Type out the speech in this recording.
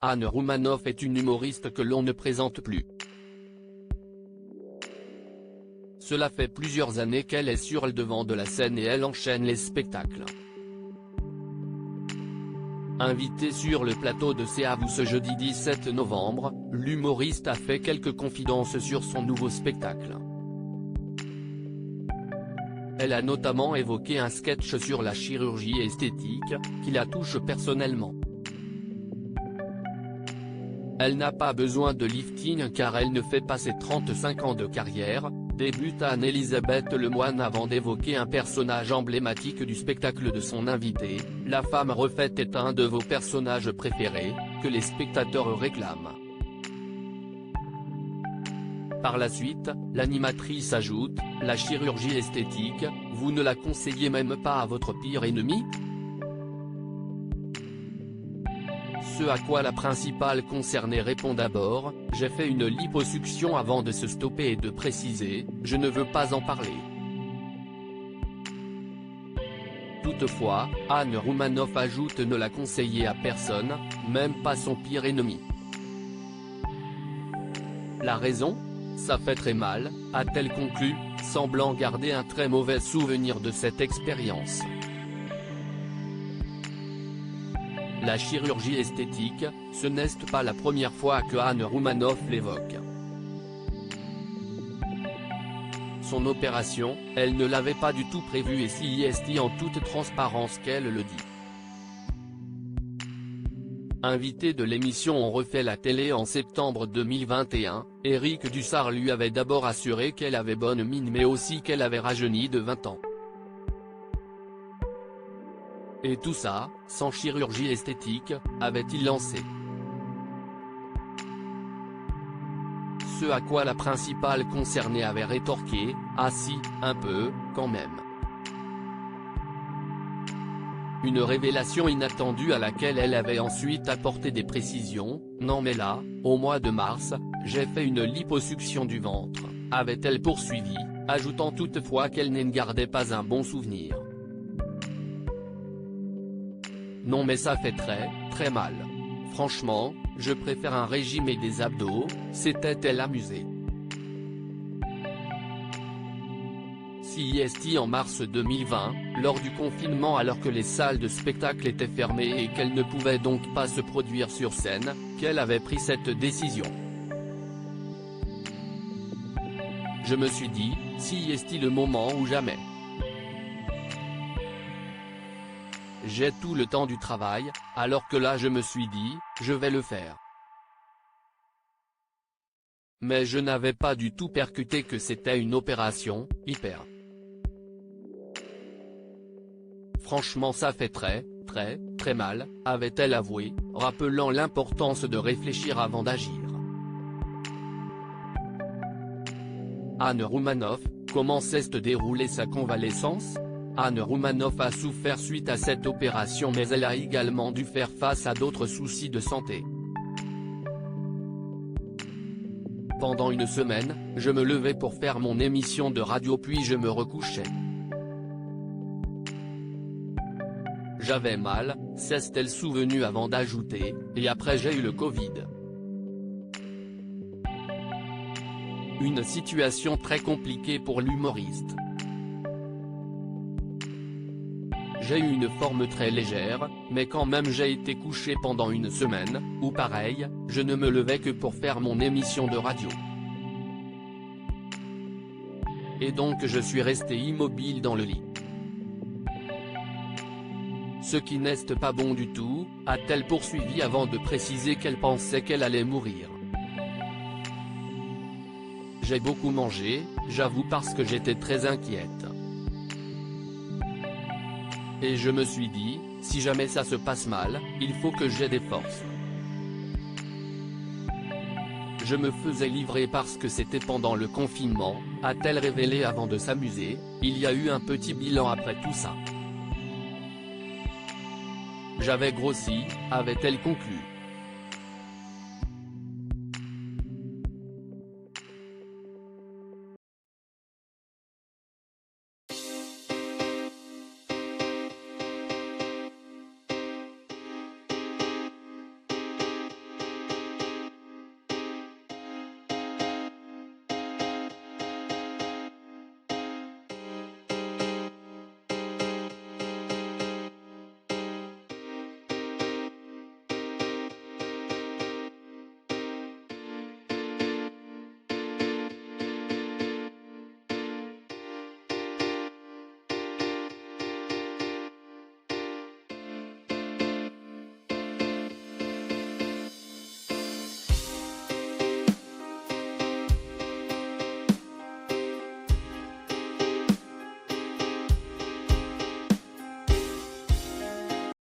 Anne Roumanoff est une humoriste que l'on ne présente plus. Cela fait plusieurs années qu'elle est sur le devant de la scène et elle enchaîne les spectacles. Invitée sur le plateau de C'est à vous ce jeudi 17 novembre, l'humoriste a fait quelques confidences sur son nouveau spectacle. Elle a notamment évoqué un sketch sur la chirurgie esthétique, qui la touche personnellement. Elle n'a pas besoin de lifting car elle ne fait pas ses 35 ans de carrière, débute Anne-Elisabeth Lemoine avant d'évoquer un personnage emblématique du spectacle de son invité. La femme refaite est un de vos personnages préférés, que les spectateurs réclament. Par la suite, l'animatrice ajoute, la chirurgie esthétique, vous ne la conseillez même pas à votre pire ennemi ? Ce à quoi la principale concernée répond d'abord, j'ai fait une liposuction avant de se stopper et de préciser, je ne veux pas en parler. Toutefois, Anne Roumanoff ajoute ne la conseiller à personne, même pas son pire ennemi. La raison ? Ça fait très mal, a-t-elle conclu, semblant garder un très mauvais souvenir de cette expérience. La chirurgie esthétique, ce n'est pas la première fois que Anne Roumanoff l'évoque. Son opération, elle ne l'avait pas du tout prévue et s'y est en toute transparence qu'elle le dit. Invité de l'émission On refait la télé en septembre 2021, Éric Dussart lui avait d'abord assuré qu'elle avait bonne mine mais aussi qu'elle avait rajeuni de 20 ans. Et tout ça, sans chirurgie esthétique, avait-il lancé. Ce à quoi la principale concernée avait rétorqué, ah si, un peu, quand même. Une révélation inattendue à laquelle elle avait ensuite apporté des précisions, non mais là, au mois de mars, j'ai fait une liposuction du ventre, avait-elle poursuivi, ajoutant toutefois qu'elle n'en gardait pas un bon souvenir. Non mais ça fait très mal. Franchement, je préfère un régime et des abdos, s'était-elle amusée. CIST en mars 2020, lors du confinement alors que les salles de spectacle étaient fermées et qu'elle ne pouvait donc pas se produire sur scène, qu'elle avait pris cette décision. Je me suis dit, CIST le moment ou jamais. J'ai tout le temps du travail, alors que là je me suis dit, je vais le faire. Mais je n'avais pas du tout percuté que c'était une opération, hyper. Franchement ça fait très mal, avait-elle avoué, rappelant l'importance de réfléchir avant d'agir. Anne Roumanoff, comment s'est déroulée sa convalescence ? Anne Roumanoff a souffert suite à cette opération mais elle a également dû faire face à d'autres soucis de santé. Pendant une semaine, je me levais pour faire mon émission de radio puis je me recouchais. J'avais mal, s'est-elle souvenue avant d'ajouter, et après j'ai eu le Covid. Une situation très compliquée pour l'humoriste. J'ai eu une forme très légère, mais quand même j'ai été couché pendant une semaine, ou pareil, je ne me levais que pour faire mon émission de radio. Et donc je suis resté immobile dans le lit. Ce qui n'est pas bon du tout, a-t-elle poursuivi avant de préciser qu'elle pensait qu'elle allait mourir. J'ai beaucoup mangé, j'avoue parce que j'étais très inquiète. Et je me suis dit, si jamais ça se passe mal, il faut que j'aie des forces. Je me faisais livrer parce que c'était pendant le confinement, a-t-elle révélé avant de s'amuser, il y a eu un petit bilan après tout ça. J'avais grossi, avait-elle conclu.